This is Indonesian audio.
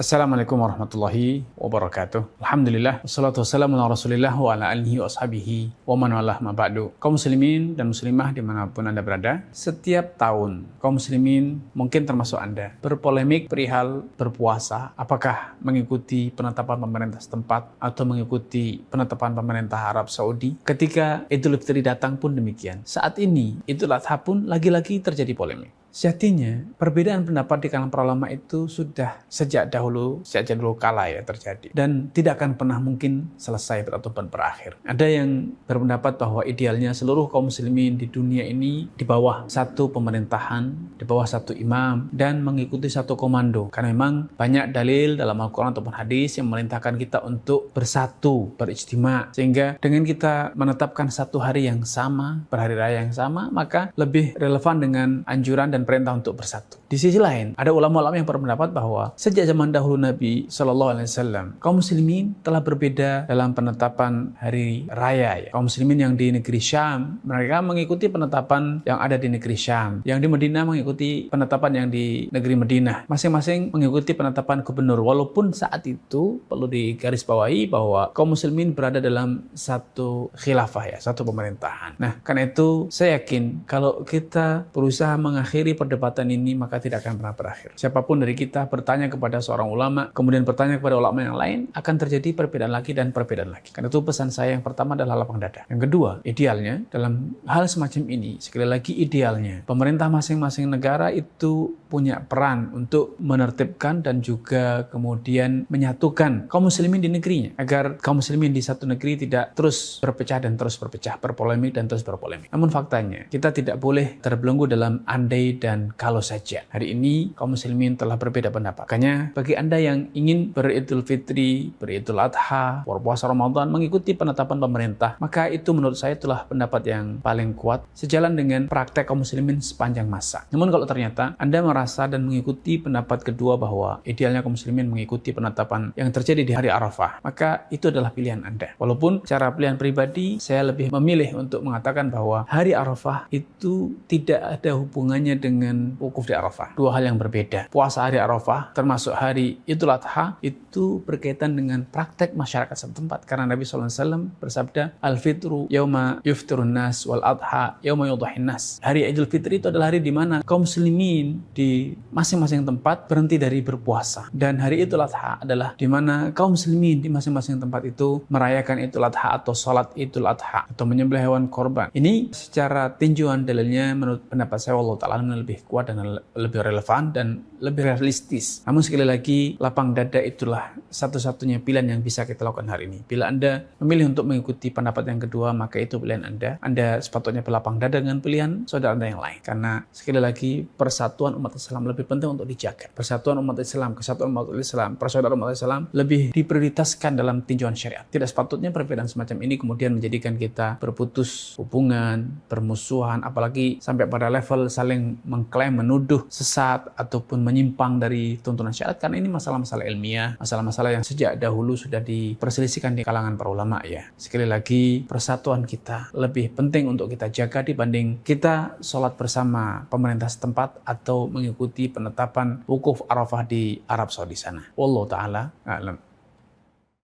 Assalamualaikum warahmatullahi wabarakatuh. Alhamdulillah, wassalatu wassalamu ala rasulillah wa ala alihi wa ashabihi wa man walah ma ba'du. Kaum muslimin dan muslimah dimanapun Anda berada, setiap tahun kaum muslimin, mungkin termasuk Anda, berpolemik perihal berpuasa, apakah mengikuti penetapan pemerintah setempat atau mengikuti penetapan pemerintah Arab Saudi. Ketika Idul Fitri datang pun demikian. Saat ini Idul Adha pun lagi-lagi terjadi polemik. Sejatinya, perbedaan pendapat di kalangan para ulama itu sudah sejak dahulu kala terjadi. Dan tidak akan pernah mungkin selesai ataupun berakhir. Ada yang berpendapat bahwa idealnya seluruh kaum muslimin di dunia ini di bawah satu pemerintahan, di bawah satu imam, dan mengikuti satu komando. Karena memang banyak dalil dalam Al-Quran ataupun hadis yang memerintahkan kita untuk bersatu, berijtima. Sehingga dengan kita menetapkan satu hari yang sama, berhari raya yang sama, maka lebih relevan dengan anjuran dan perintah untuk bersatu. Di sisi lain, ada ulama-ulama yang berpendapat bahwa sejak zaman dahulu Nabi SAW, kaum muslimin telah berbeda dalam penetapan hari raya. Kaum muslimin yang di negeri Syam, mereka mengikuti penetapan yang ada di negeri Syam. Yang di Madinah mengikuti penetapan yang di negeri Madinah. Masing-masing mengikuti penetapan gubernur. Walaupun saat itu perlu digarisbawahi bahwa kaum muslimin berada dalam satu khilafah, satu pemerintahan. Nah, karena itu saya yakin kalau kita berusaha mengakhiri perdebatan ini maka tidak akan pernah berakhir. Siapapun dari kita bertanya kepada seorang ulama, kemudian bertanya kepada ulama yang lain, akan terjadi perbedaan lagi dan perbedaan lagi. Karena itu pesan saya yang pertama adalah lapang dada. Yang kedua, idealnya dalam hal semacam ini, sekali lagi idealnya, pemerintah masing-masing negara itu punya peran untuk menertibkan dan juga kemudian menyatukan kaum muslimin di negerinya, agar kaum muslimin di satu negeri tidak terus berpecah dan terus berpecah, berpolemik dan terus berpolemik. Namun faktanya, kita tidak boleh terbelenggu dalam andai dan kalau saja. Hari ini kaum muslimin telah berbeda pendapat. Makanya bagi Anda yang ingin beridul fitri, beridul adha, berpuasa Ramadan, mengikuti penetapan pemerintah, maka itu menurut saya itulah pendapat yang paling kuat sejalan dengan praktek kaum muslimin sepanjang masa. Namun kalau ternyata Anda merasa dan mengikuti pendapat kedua bahwa idealnya kaum muslimin mengikuti penetapan yang terjadi di hari Arafah, maka itu adalah pilihan Anda. Walaupun secara pilihan pribadi saya lebih memilih untuk mengatakan bahwa hari Arafah itu tidak ada hubungannya dengan wukuf di Arafah. Dua hal yang berbeda. Puasa hari Arafah termasuk hari Idul Adha itu berkaitan dengan praktek masyarakat setempat. Karena Nabi SAW bersabda, Al-Fitru yauma yuftirun nas wal adha yauma yudhahin nas. Hari Idul Fitri itu adalah hari di mana kaum muslimin di masing-masing tempat berhenti dari berpuasa. Dan hari Idul Adha adalah di mana kaum muslimin di masing-masing tempat itu merayakan Idul Adha atau salat Idul Adha atau menyembelih hewan korban. Ini secara tinjauan dalilnya menurut pendapat saya Allah Ta'ala lebih kuat dan lebih relevan dan lebih realistis. Namun sekali lagi, lapang dada itulah satu-satunya pilihan yang bisa kita lakukan hari ini. Bila Anda memilih untuk mengikuti pendapat yang kedua, maka itu pilihan Anda. Anda sepatutnya berlapang dada dengan pilihan saudara Anda yang lain. Karena sekali lagi, persatuan umat Islam lebih penting untuk dijaga. Persatuan umat Islam, kesatuan umat Islam, persaudaraan umat Islam lebih diprioritaskan dalam tinjauan syariat. Tidak sepatutnya perbedaan semacam ini kemudian menjadikan kita berputus hubungan, bermusuhan, apalagi sampai pada level saling mengklaim, menuduh sesat ataupun menyimpang dari tuntunan syariat, karena ini masalah-masalah ilmiah, masalah-masalah yang sejak dahulu sudah diperselisihkan di kalangan para ulama ya. Sekali lagi, persatuan kita lebih penting untuk kita jaga dibanding kita sholat bersama pemerintah setempat atau mengikuti penetapan wukuf Arafah di Arab Saudi sana. Wallahu ta'ala a'lam.